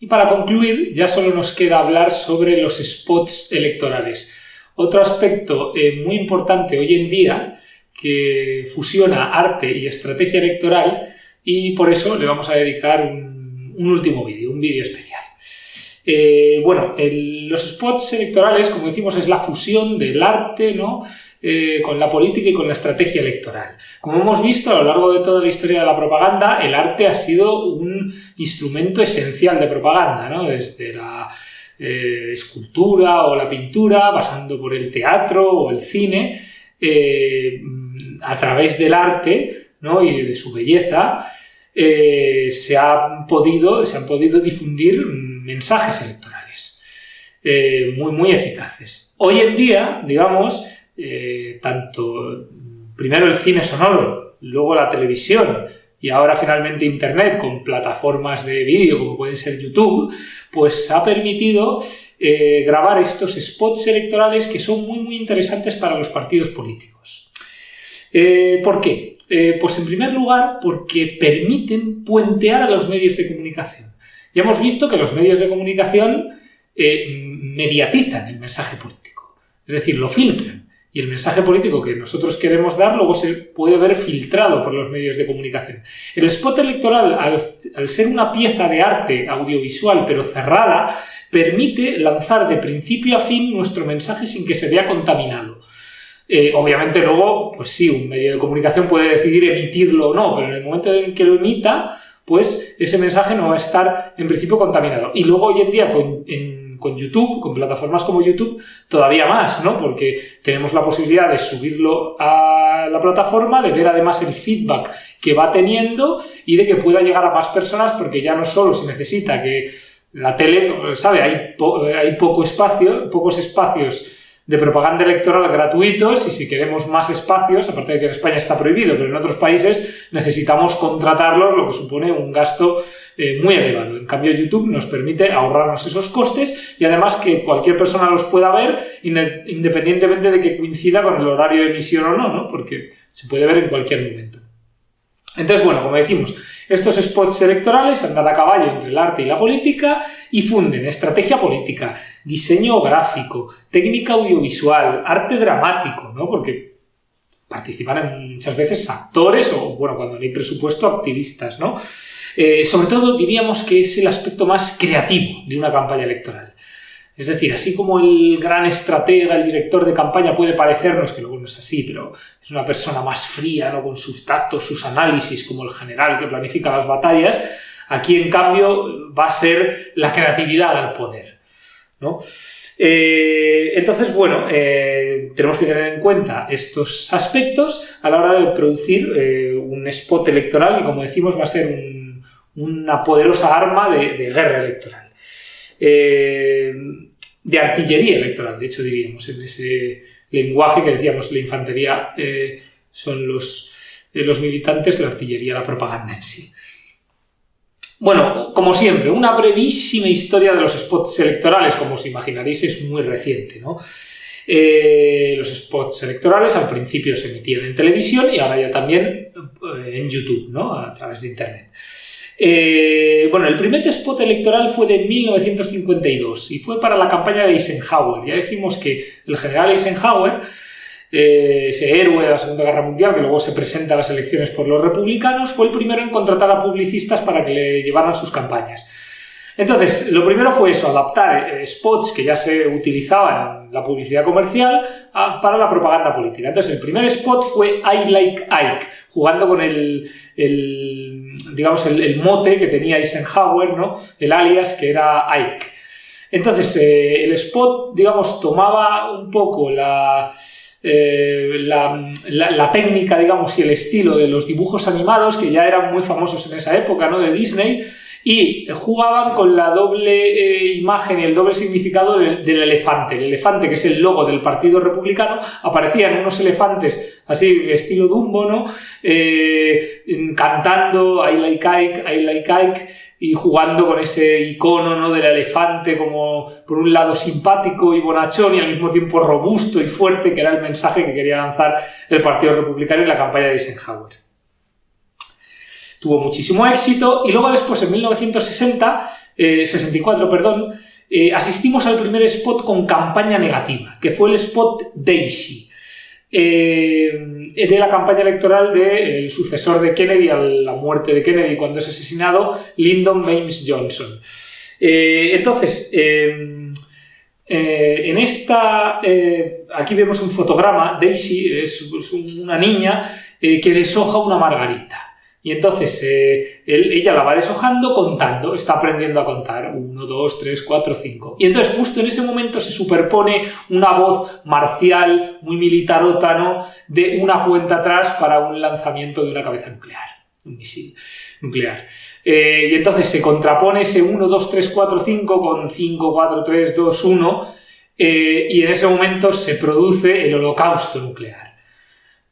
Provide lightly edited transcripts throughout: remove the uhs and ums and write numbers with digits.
Y para concluir, ya solo nos queda hablar sobre los spots electorales. Otro aspecto muy importante hoy en día que fusiona arte y estrategia electoral, y por eso le vamos a dedicar un último vídeo, un vídeo especial. Los spots electorales, como decimos, es la fusión del arte, ¿no?, con la política y con la estrategia electoral. Como hemos visto a lo largo de toda la historia de la propaganda, el arte ha sido un instrumento esencial de propaganda, ¿no?, desde la escultura o la pintura, pasando por el teatro o el cine, a través del arte, ¿no?, y de su belleza, se han podido difundir mensajes electorales muy eficaces. Hoy en día, digamos, tanto primero el cine sonoro, luego la televisión y ahora finalmente Internet con plataformas de vídeo como pueden ser YouTube, pues ha permitido grabar estos spots electorales que son muy interesantes para los partidos políticos. ¿Por qué? Pues en primer lugar porque permiten puentear a los medios de comunicación. Ya hemos visto que los medios de comunicación mediatizan el mensaje político, es decir, lo filtran. Y el mensaje político que nosotros queremos dar luego se puede ver filtrado por los medios de comunicación. El spot electoral, al ser una pieza de arte audiovisual pero cerrada, permite lanzar de principio a fin nuestro mensaje sin que se vea contaminado. Obviamente luego, pues sí, un medio de comunicación puede decidir emitirlo o no, pero en el momento en que lo emita, pues ese mensaje no va a estar en principio contaminado. Y luego hoy en día con YouTube, con plataformas como YouTube, todavía más, ¿no? Porque tenemos la posibilidad de subirlo a la plataforma, de ver además el feedback que va teniendo y de que pueda llegar a más personas, porque ya no solo se necesita que la tele, ¿sabe? Hay pocos espacios de propaganda electoral gratuitos y si queremos más espacios, aparte de que en España está prohibido, pero en otros países necesitamos contratarlos, lo que supone un gasto muy elevado. En cambio, YouTube nos permite ahorrarnos esos costes y además que cualquier persona los pueda ver independientemente de que coincida con el horario de emisión o no, ¿no? Porque se puede ver en cualquier momento. Entonces, bueno, como decimos, estos spots electorales andan a caballo entre el arte y la política y funden estrategia política, diseño gráfico, técnica audiovisual, arte dramático, ¿no? Porque participan muchas veces actores o, bueno, cuando no hay presupuesto, activistas, ¿no? Sobre todo diríamos que es el aspecto más creativo de una campaña electoral. Es decir, así como el gran estratega, el director de campaña puede parecernos, que luego no es así, pero es una persona más fría, ¿no?, con sus datos, sus análisis, como el general que planifica las batallas, aquí en cambio va a ser la creatividad al poder, ¿no? Entonces, bueno, tenemos que tener en cuenta estos aspectos a la hora de producir un spot electoral que, como decimos, va a ser una poderosa arma de guerra electoral. De artillería electoral, de hecho diríamos, en ese lenguaje que decíamos, la infantería son los militantes, la artillería la propaganda en sí. Bueno, como siempre, una brevísima historia de los spots electorales, como os imaginaréis, es muy reciente, ¿no? Los spots electorales al principio se emitían en televisión y ahora ya también en YouTube, ¿no?, a través de Internet. El primer spot electoral fue de 1952 y fue para la campaña de Eisenhower. Ya dijimos que el general Eisenhower, ese héroe de la Segunda Guerra Mundial que luego se presenta a las elecciones por los republicanos, fue el primero en contratar a publicistas para que le llevaran sus campañas. Entonces, lo primero fue eso, adaptar spots que ya se utilizaban en la publicidad comercial para la propaganda política. Entonces, el primer spot fue I Like Ike, jugando con el mote que tenía Eisenhower, ¿no?, el alias que era Ike. Entonces, el spot, digamos, tomaba un poco la técnica, digamos, y el estilo de los dibujos animados que ya eran muy famosos en esa época, ¿no?, de Disney, y jugaban con la doble imagen y el doble significado del elefante. El elefante, que es el logo del Partido Republicano, aparecían unos elefantes así, estilo Dumbo, ¿no?, cantando I like Ike, I like Ike, y jugando con ese icono, ¿no?, del elefante como por un lado simpático y bonachón y al mismo tiempo robusto y fuerte, que era el mensaje que quería lanzar el Partido Republicano en la campaña de Eisenhower. Tuvo muchísimo éxito y luego después, en 1960, 64, perdón, asistimos al primer spot con campaña negativa, que fue el spot Daisy, de la campaña electoral del sucesor de Kennedy a la muerte de Kennedy cuando es asesinado, Lyndon Baines Johnson. Entonces, en esta, aquí vemos un fotograma. Daisy es una niña que deshoja una margarita. Y entonces ella la va deshojando contando, está aprendiendo a contar. 1, 2, 3, 4, 5. Y entonces justo en ese momento se superpone una voz marcial, muy militarota, ¿no?, de una cuenta atrás para un lanzamiento de una cabeza nuclear, un misil nuclear. Y entonces se contrapone ese 1, 2, 3, 4, 5 con 5, 4, 3, 2, 1, y en ese momento se produce el holocausto nuclear.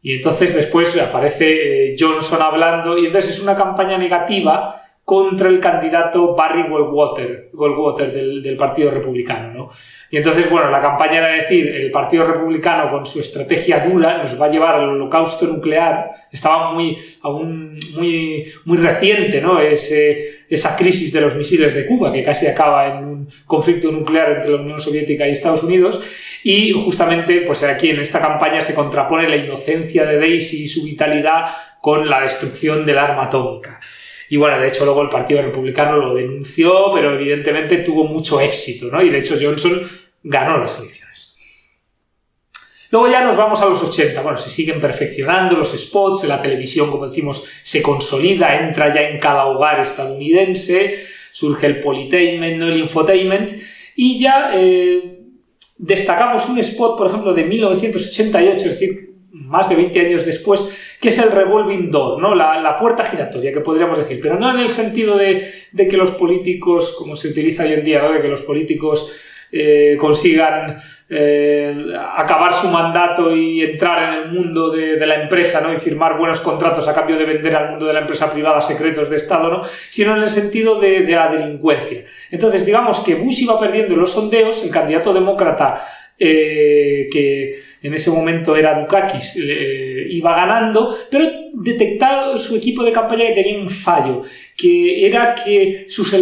Y entonces después aparece Johnson hablando, y entonces es una campaña negativa contra el candidato Barry Goldwater del Partido Republicano, ¿no? Y entonces, bueno, la campaña era decir, el Partido Republicano con su estrategia dura nos va a llevar al holocausto nuclear. Estaba aún muy reciente, ¿no?, esa crisis de los misiles de Cuba, que casi acaba en un conflicto nuclear entre la Unión Soviética y Estados Unidos. Y justamente, pues aquí en esta campaña se contrapone la inocencia de Daisy y su vitalidad con la destrucción del arma atómica. Y bueno, de hecho luego el Partido Republicano lo denunció, pero evidentemente tuvo mucho éxito, ¿no? Y de hecho Johnson ganó las elecciones. Luego ya nos vamos a los 80. Bueno, se siguen perfeccionando los spots, la televisión, como decimos, se consolida, entra ya en cada hogar estadounidense, surge el politainment, ¿no?, el infotainment, y ya destacamos un spot, por ejemplo, de 1988, es decir, más de 20 años después, que es el revolving door, ¿no?, la puerta giratoria, que podríamos decir, pero no en el sentido de que los políticos, como se utiliza hoy en día, ¿no?, de que los políticos consigan acabar su mandato y entrar en el mundo de la empresa, ¿no?, y firmar buenos contratos a cambio de vender al mundo de la empresa privada secretos de Estado, ¿no?, sino en el sentido de la delincuencia. Entonces, digamos que Bush iba perdiendo en los sondeos, el candidato demócrata, que en ese momento era Dukakis, iba ganando, pero detectado su equipo de campaña que tenía un fallo, que era que sus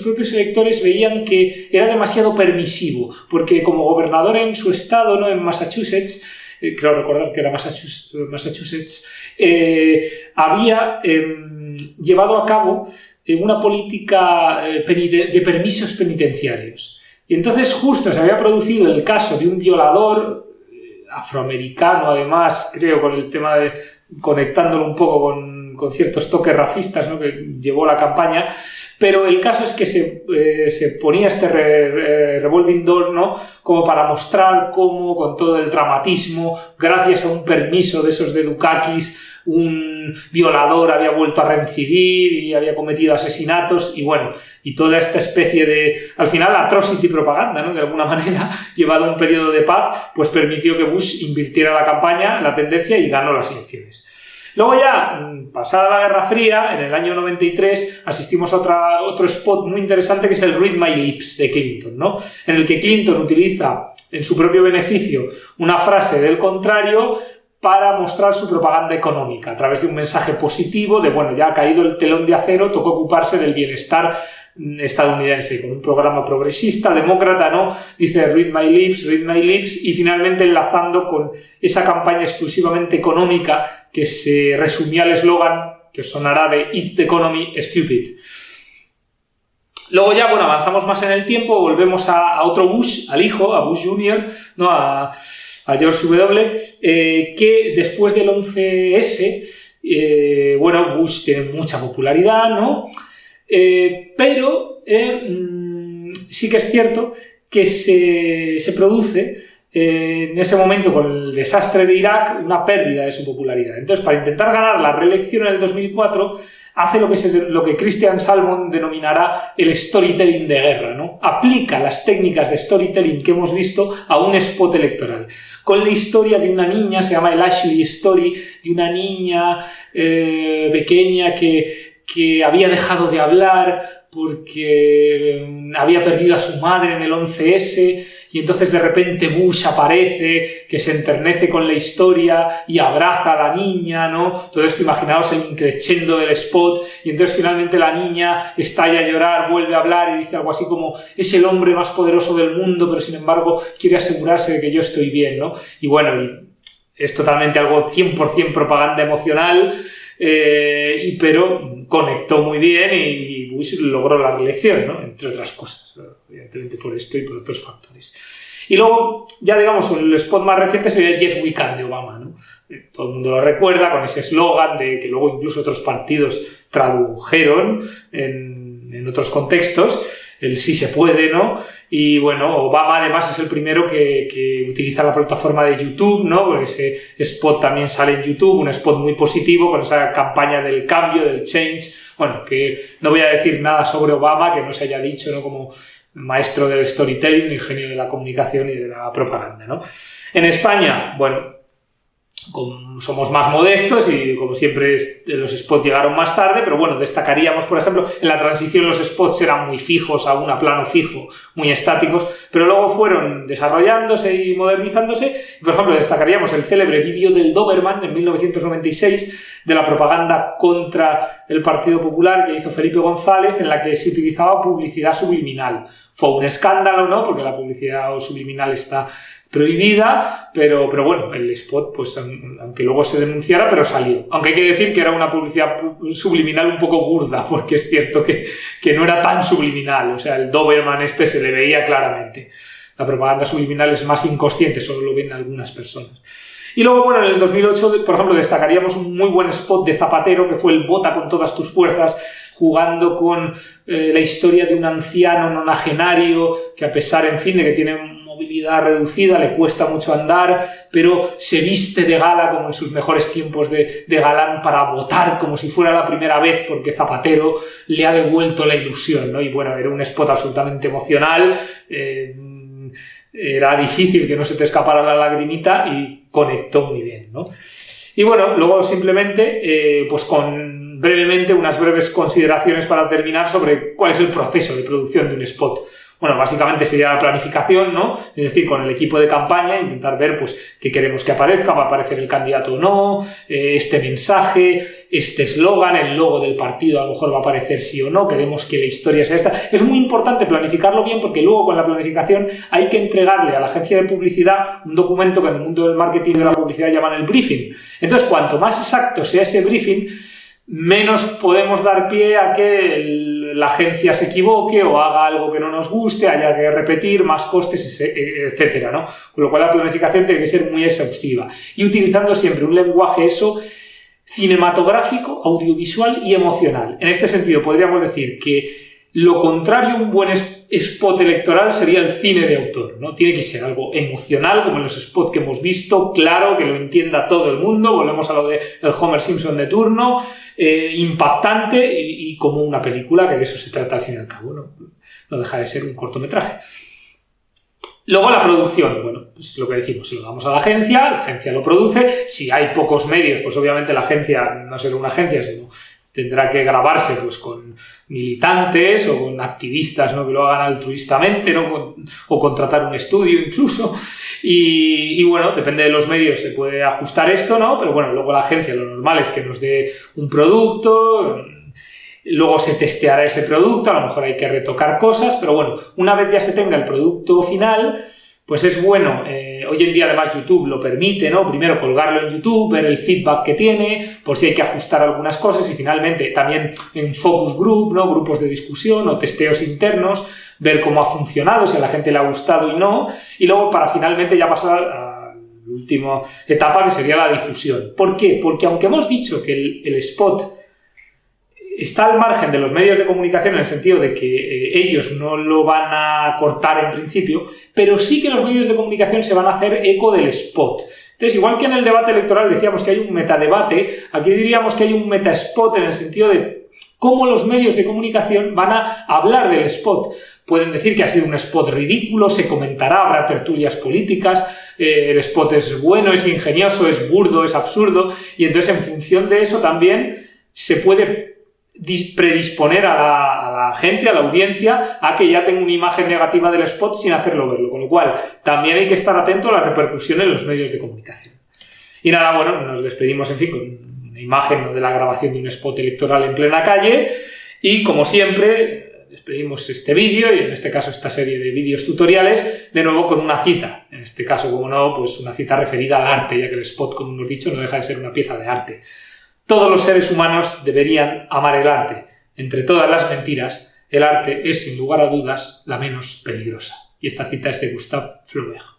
propios electores veían que era demasiado permisivo, porque como gobernador en su estado, ¿no?, en Massachusetts, creo recordar que era Massachusetts, había llevado a cabo una política de permisos penitenciarios. Y entonces justo se había producido el caso de un violador afroamericano, además, creo, con el tema de conectándolo un poco con ciertos toques racistas, ¿no?, que llevó la campaña, pero el caso es que se ponía este revolving door, ¿no?, como para mostrar cómo, con todo el dramatismo, gracias a un permiso de esos de Dukakis, un violador había vuelto a reincidir y había cometido asesinatos, y bueno, y toda esta especie de, al final, atrocity propaganda, ¿no?, de alguna manera, llevado a un periodo de paz, pues permitió que Bush invirtiera la campaña, la tendencia, y ganó las elecciones. Luego ya, pasada la Guerra Fría, en el año 93, asistimos a otro spot muy interesante, que es el Read My Lips de Clinton, ¿no?, en el que Clinton utiliza en su propio beneficio una frase del contrario para mostrar su propaganda económica a través de un mensaje positivo de, bueno, ya ha caído el telón de acero, toca ocuparse del bienestar estadounidense, y con un programa progresista, demócrata, ¿no?, dice read my lips, y finalmente enlazando con esa campaña exclusivamente económica que se resumía al eslogan que os sonará de Is the economy stupid? Luego ya, bueno, avanzamos más en el tiempo, volvemos a otro Bush, al hijo, a Bush Jr., ¿no?, a George W., que después del 11S, bueno, Bush tiene mucha popularidad, ¿no?, pero sí que es cierto que se produce en ese momento, con el desastre de Irak, una pérdida de su popularidad. Entonces, para intentar ganar la reelección en el 2004, hace lo que Christian Salmon denominará el storytelling de guerra, ¿no? Aplica las técnicas de storytelling que hemos visto a un spot electoral, con la historia de una niña, se llama el Ashley Story, de una niña pequeña que que había dejado de hablar porque había perdido a su madre en el 11S y entonces de repente Bush aparece, que se enternece con la historia y abraza a la niña, ¿no? Todo esto, imaginaos el increchendo del spot, y entonces finalmente la niña estalla a llorar, vuelve a hablar y dice algo así como: es el hombre más poderoso del mundo, pero sin embargo quiere asegurarse de que yo estoy bien, ¿no? Y bueno, es totalmente algo 100% propaganda emocional, pero conectó muy bien y Bush logró la reelección, ¿no? Entre otras cosas, evidentemente por esto y por otros factores. Y luego, ya digamos, el spot más reciente sería el Yes We Can de Obama, ¿no? Todo el mundo lo recuerda con ese eslogan de que luego incluso otros partidos tradujeron en otros contextos, el sí se puede, ¿no? Y bueno, Obama además es el primero que utiliza la plataforma de YouTube, ¿no? Porque ese spot también sale en YouTube, un spot muy positivo con esa campaña del cambio, del change. Bueno, que no voy a decir nada sobre Obama que no se haya dicho, ¿no? Como maestro del storytelling, ingenio de la comunicación y de la propaganda, ¿no? En España, bueno, somos más modestos y como siempre los spots llegaron más tarde, pero bueno, destacaríamos, por ejemplo, en la transición los spots eran muy fijos, aún a plano fijo, muy estáticos, pero luego fueron desarrollándose y modernizándose. Por ejemplo, destacaríamos el célebre vídeo del Doberman en 1996 de la propaganda contra el Partido Popular que hizo Felipe González, en la que se utilizaba publicidad subliminal. Fue un escándalo, ¿no? Porque la publicidad subliminal está prohibida, pero bueno, el spot, pues aunque luego se denunciara, pero salió. Aunque hay que decir que era una publicidad subliminal un poco burda, porque es cierto que no era tan subliminal, o sea, el Doberman se le veía claramente. La propaganda subliminal es más inconsciente, solo lo ven algunas personas. Y luego, bueno, en el 2008, por ejemplo, destacaríamos un muy buen spot de Zapatero, que fue el "Vota con todas tus fuerzas", jugando con la historia de un anciano nonagenario que, a pesar, en fin, de que tiene movilidad reducida, le cuesta mucho andar, pero se viste de gala como en sus mejores tiempos de galán para votar como si fuera la primera vez, porque Zapatero le ha devuelto la ilusión, ¿no? Y bueno, era un spot absolutamente emocional, era difícil que no se te escapara la lagrimita y conectó muy bien, ¿no? Y bueno, luego simplemente, pues con brevemente unas breves consideraciones para terminar sobre cuál es el proceso de producción de un spot. Bueno, básicamente sería la planificación, ¿no? Es decir, con el equipo de campaña intentar ver, pues, qué queremos que aparezca, va a aparecer el candidato o no, este mensaje, este eslogan, el logo del partido a lo mejor va a aparecer sí o no, queremos que la historia sea esta. Es muy importante planificarlo bien porque luego con la planificación hay que entregarle a la agencia de publicidad un documento que en el mundo del marketing y de la publicidad llaman el briefing. Entonces, cuanto más exacto sea ese briefing, menos podemos dar pie a que la agencia se equivoque o haga algo que no nos guste, haya que repetir, más costes, etcétera, ¿no? Con lo cual la planificación tiene que ser muy exhaustiva y utilizando siempre un lenguaje cinematográfico, audiovisual y emocional. En este sentido podríamos decir que lo contrario a un buen spot electoral sería el cine de autor, ¿no? Tiene que ser algo emocional, como en los spots que hemos visto, claro, que lo entienda todo el mundo, volvemos a lo del Homer Simpson de turno, impactante y como una película, que de eso se trata al fin y al cabo, no deja de ser un cortometraje. Luego la producción, bueno, pues lo que decimos, se lo damos a la agencia lo produce, si hay pocos medios, pues obviamente la agencia no será una agencia, sino tendrá que grabarse pues con militantes o con activistas, ¿no? Que lo hagan altruistamente, ¿no? O contratar un estudio incluso. Y bueno, depende de los medios se puede ajustar esto, ¿no? Pero bueno, luego la agencia lo normal es que nos dé un producto, luego se testeará ese producto, a lo mejor hay que retocar cosas, pero bueno, una vez ya se tenga el producto final, pues es bueno, hoy en día además YouTube lo permite, ¿no? Primero colgarlo en YouTube, ver el feedback que tiene, por si hay que ajustar algunas cosas y finalmente también en focus group, ¿no? Grupos de discusión o testeos internos, ver cómo ha funcionado, si a la gente le ha gustado y no, y luego para finalmente ya pasar a la última etapa que sería la difusión. ¿Por qué? Porque aunque hemos dicho que el spot está al margen de los medios de comunicación en el sentido de que ellos no lo van a cortar en principio, pero sí que los medios de comunicación se van a hacer eco del spot. Entonces, igual que en el debate electoral decíamos que hay un metadebate, aquí diríamos que hay un metaspot en el sentido de cómo los medios de comunicación van a hablar del spot. Pueden decir que ha sido un spot ridículo, se comentará, habrá tertulias políticas, el spot es bueno, es ingenioso, es burdo, es absurdo, y entonces en función de eso también se puede predisponer a la gente, a la audiencia, a que ya tenga una imagen negativa del spot sin hacerlo verlo. Con lo cual, también hay que estar atento a la repercusión en los medios de comunicación. Y nada, bueno, nos despedimos, en fin, con una imagen de la grabación de un spot electoral en plena calle. Y, como siempre, despedimos este vídeo y, en este caso, esta serie de vídeos tutoriales, de nuevo con una cita. En este caso, como no, pues una cita referida al arte, ya que el spot, como hemos dicho, no deja de ser una pieza de arte. Todos los seres humanos deberían amar el arte. Entre todas las mentiras, el arte es, sin lugar a dudas, la menos peligrosa. Y esta cita es de Gustave Flaubert.